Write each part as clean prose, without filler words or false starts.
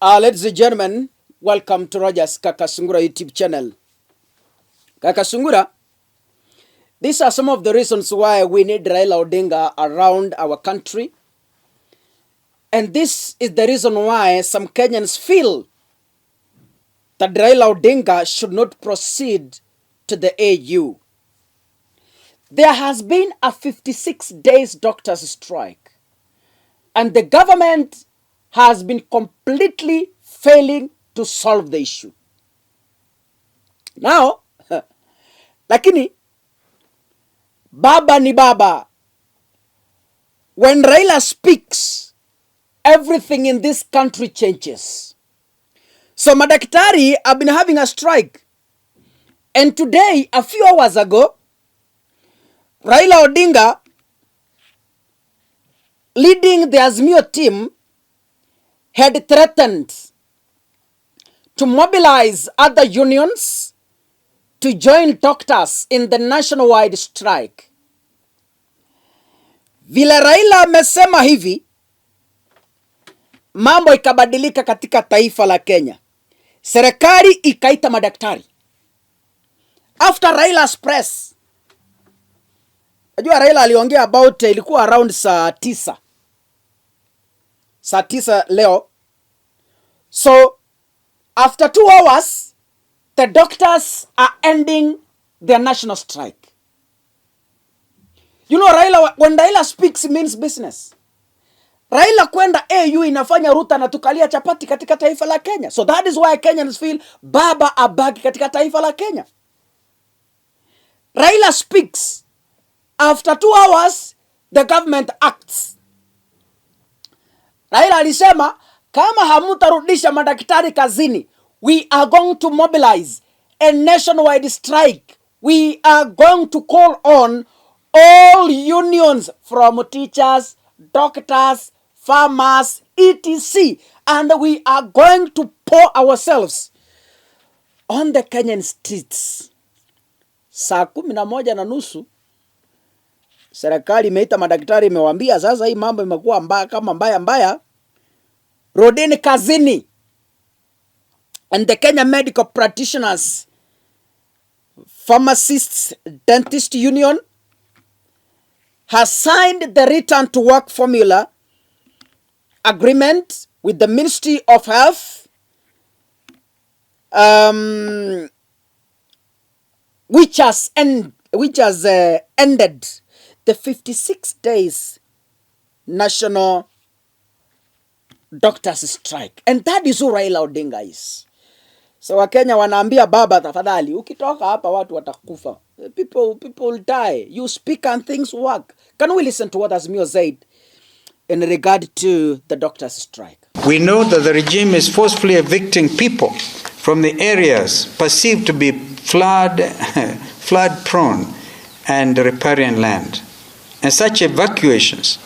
Ladies and gentlemen, welcome to Roger's Kakasungura YouTube channel. Kakasungura, these are some of the reasons why we need Raila Odinga around our country. And this is the reason why some Kenyans feel that Raila Odinga should not proceed to the AU. There has been a 56 days doctors strike, and the government has been completely failing to solve the issue. Now, lakini, baba ni baba. When Raila speaks, everything in this country changes. So madaktari have been having a strike. And today, a few hours ago, Raila Odinga, leading the Azimio team, had threatened to mobilize other unions to join doctors in the nationwide strike. Vile Raila amesema hivi, mambo ikabadilika katika taifa la Kenya. Serikali ikaita madaktari. After Raila's press, najua Raila aliongea about ilikuwa around saa 9 leo. So after 2 hours, the doctors are ending their national strike. You know, Raila, when Raila speaks, means business. Raila kwenda AU inafanya Ruto anatukalia chapati katika taifa la Kenya. So that is why Kenyans feel baba abaki katika taifa la Kenya. Raila speaks. After 2 hours, the government acts. Raila alisema, kama hamutarudisha madaktari kazini, we are going to mobilize a nationwide strike. We are going to call on all unions from teachers, doctors, farmers, etc. And we are going to pour ourselves on the Kenyan streets. Saa 11:30, serikali imeita madaktari, imewaambia sasa hii mambo imekuwa mbaya kama mbaya. Rodini kazini. And the Kenya Medical Practitioners, Pharmacists, Dentist Union has signed the return to work formula agreement with the Ministry of Health, which has ended the 56 days national doctors strike. And that is who Raila Odinga is. So Wakenya wanaambia baba, tafadhali ukitoka hapa watu watakufa. People will die. You speak and things work. Can we listen to what Azimio said in regard to the doctors strike? We know that the regime is forcefully evicting people from the areas perceived to be flood prone and riparian land. And such evacuations,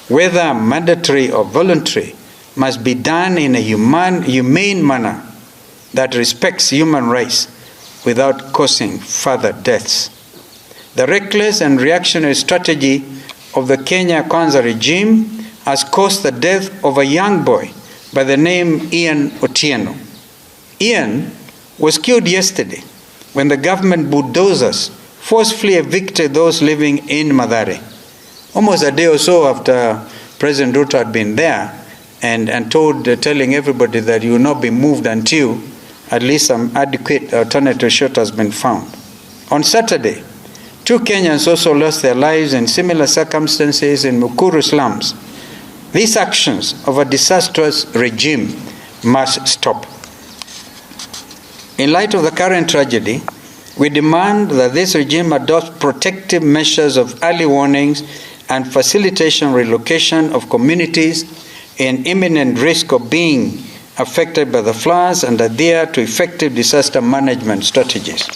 whether mandatory or voluntary, must be done in a humane manner that respects human rights without causing further deaths. The reckless and reactionary strategy of the Kenya Kwanza regime has caused the death of a young boy by the name Ian Otieno. Ian was killed yesterday when the government bulldozers forcefully evicted those living in Mathare. Almost a day or so after President Ruto had been there and telling everybody that you will not be moved until at least some adequate alternative shelter has been found. On Saturday, 2 Kenyans also lost their lives in similar circumstances in Mukuru slums. These actions of a disastrous regime must stop. In light of the current tragedy, we demand that this regime adopt protective measures of early warnings and facilitation relocation of communities in imminent risk of being affected by the floods and adhere to effective disaster management strategies.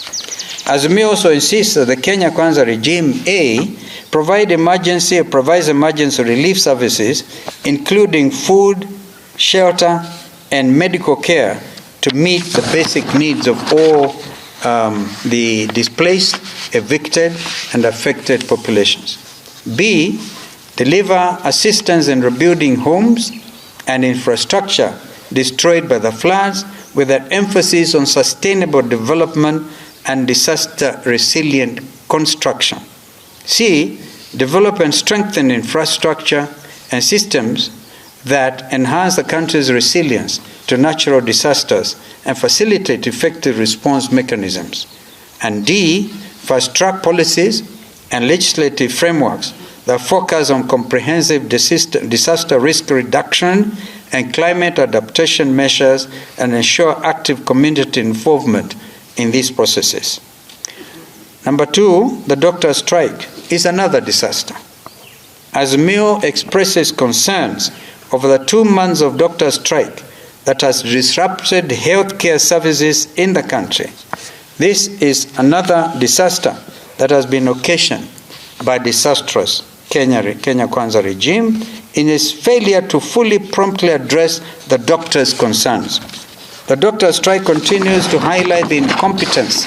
Azimio also insists that the Kenya Kwanza regime provides emergency relief services, including food, shelter, and medical care to meet the basic needs of all the displaced, evicted, and affected populations. B, deliver assistance in rebuilding homes and infrastructure destroyed by the floods, with an emphasis on sustainable development and disaster-resilient construction. C, develop and strengthen infrastructure and systems that enhance the country's resilience to natural disasters and facilitate effective response mechanisms. And D, fast-track policies and legislative frameworks that focus on comprehensive disaster risk reduction and climate adaptation measures and ensure active community involvement in these processes. Number 2, the doctor strike is another disaster. Azimio expresses concerns over the 2 months of doctor strike that has disrupted healthcare services in the country. This is another disaster that has been occasioned by disastrous Kenya Kwanza regime in its failure to fully promptly address the doctors' concerns. The doctor strike continues to highlight the incompetence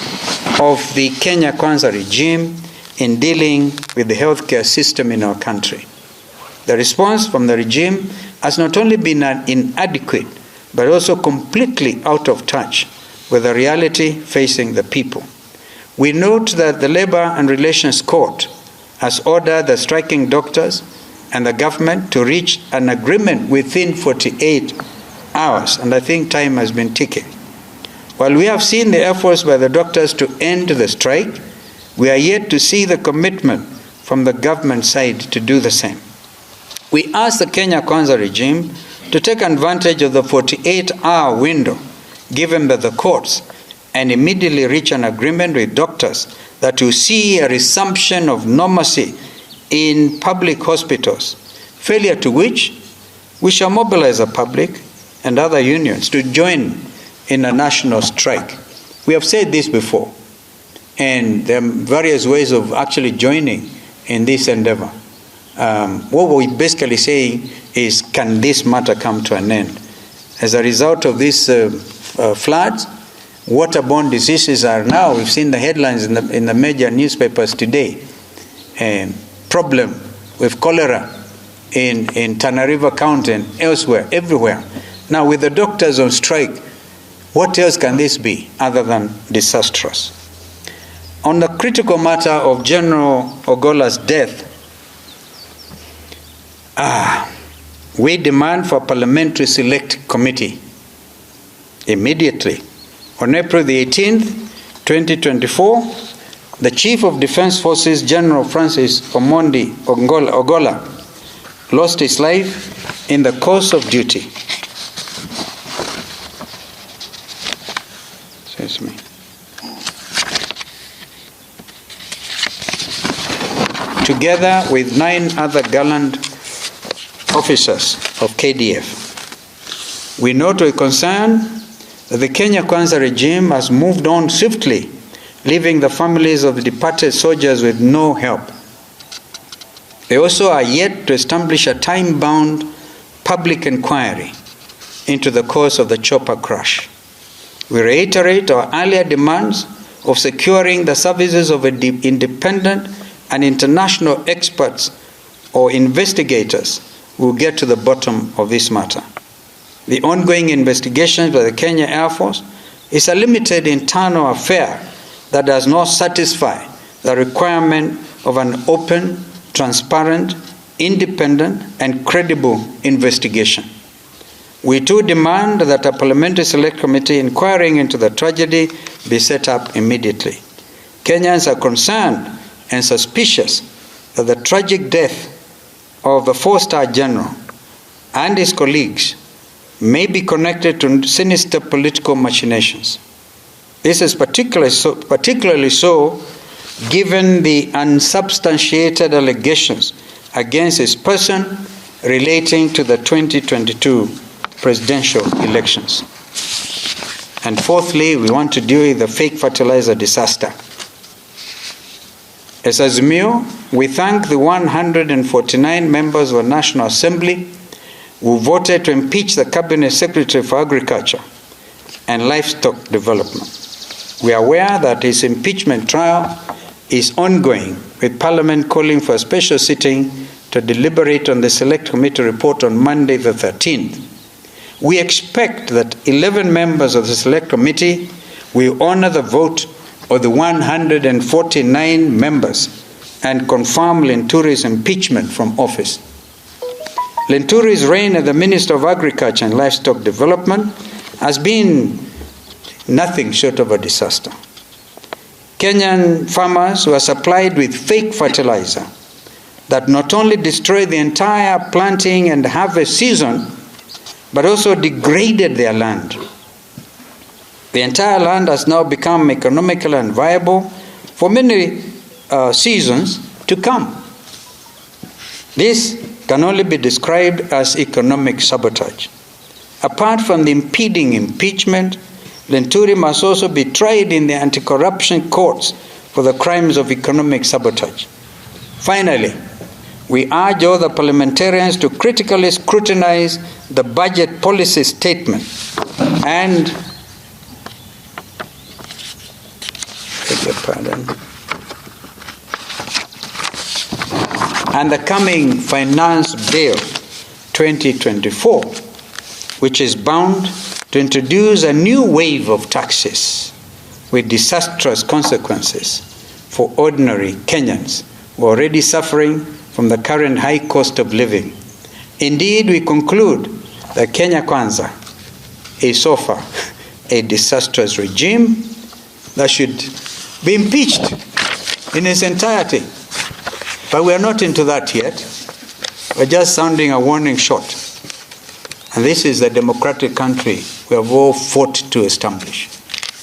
of the Kenya Kwanza regime in dealing with the healthcare system in our country. The response from the regime has not only been inadequate, but also completely out of touch with the reality facing the people. We note that the Labor and Relations Court has ordered the striking doctors and the government to reach an agreement within 48 hours, and I think time has been ticking. While we have seen the efforts by the doctors to end the strike, we are yet to see the commitment from the government side to do the same. We ask the Kenya Kwanza regime to take advantage of the 48-hour window given by the courts and immediately reach an agreement with doctors that will see a resumption of normalcy in public hospitals, failure to which we shall mobilize the public and other unions to join in a national strike. We have said this before, and there are various ways of actually joining in this endeavor. What we're basically saying is, can this matter come to an end? As a result of these floods, waterborne diseases are now, we've seen the headlines in the major newspapers today, problem with cholera in Tana River County and elsewhere, everywhere. Now with the doctors on strike, what else can this be other than disastrous? On the critical matter of General Ogola's death, we demand for a parliamentary select committee immediately. On April the 18th, 2024, the Chief of Defense Forces, General Francis Omondi Ogola, lost his life in the course of duty. Excuse me. Together with 9 other gallant officers of KDF. We note with concern that the Kenya Kwanza regime has moved on swiftly, leaving the families of the departed soldiers with no help. They also are yet to establish a time-bound public inquiry into the cause of the chopper crash. We reiterate our earlier demands of securing the services of independent and international experts or investigators who will get to the bottom of this matter. The ongoing investigations by the Kenya Air Force is a limited internal affair that does not satisfy the requirement of an open, transparent, independent, and credible investigation. We too demand that a parliamentary select committee inquiring into the tragedy be set up immediately. Kenyans are concerned and suspicious that the tragic death of the 4-star general and his colleagues may be connected to sinister political machinations. This is particularly so given the unsubstantiated allegations against his person relating to the 2022 presidential elections. And fourthly, we want to deal with the fake fertilizer disaster. As Azimio, we thank the 149 members of the National Assembly who voted to impeach the Cabinet Secretary for Agriculture and Livestock Development. We are aware that his impeachment trial is ongoing, with Parliament calling for a special sitting to deliberate on the Select Committee report on Monday the 13th. we expect that 11 members of the Select Committee will honor the vote of the 149 members and confirm Linturi's impeachment from office. Linturi's reign as the Minister of Agriculture and Livestock Development has been nothing short of a disaster. Kenyan farmers were supplied with fake fertilizer that not only destroyed the entire planting and harvest season, but also degraded their land. The entire land has now become economically unviable for many seasons to come. This can only be described as economic sabotage. Apart from the impeding impeachment, Linturi must also be tried in the anti-corruption courts for the crimes of economic sabotage. Finally, we urge all the parliamentarians to critically scrutinize the budget policy statement and the coming Finance Bill 2024, which is bound to introduce a new wave of taxes with disastrous consequences for ordinary Kenyans who are already suffering from the current high cost of living. Indeed, we conclude that Kenya Kwanza is so far a disastrous regime that should be impeached in its entirety. But we are not into that yet. We're just sounding a warning shot. And this is the democratic country we have all fought to establish.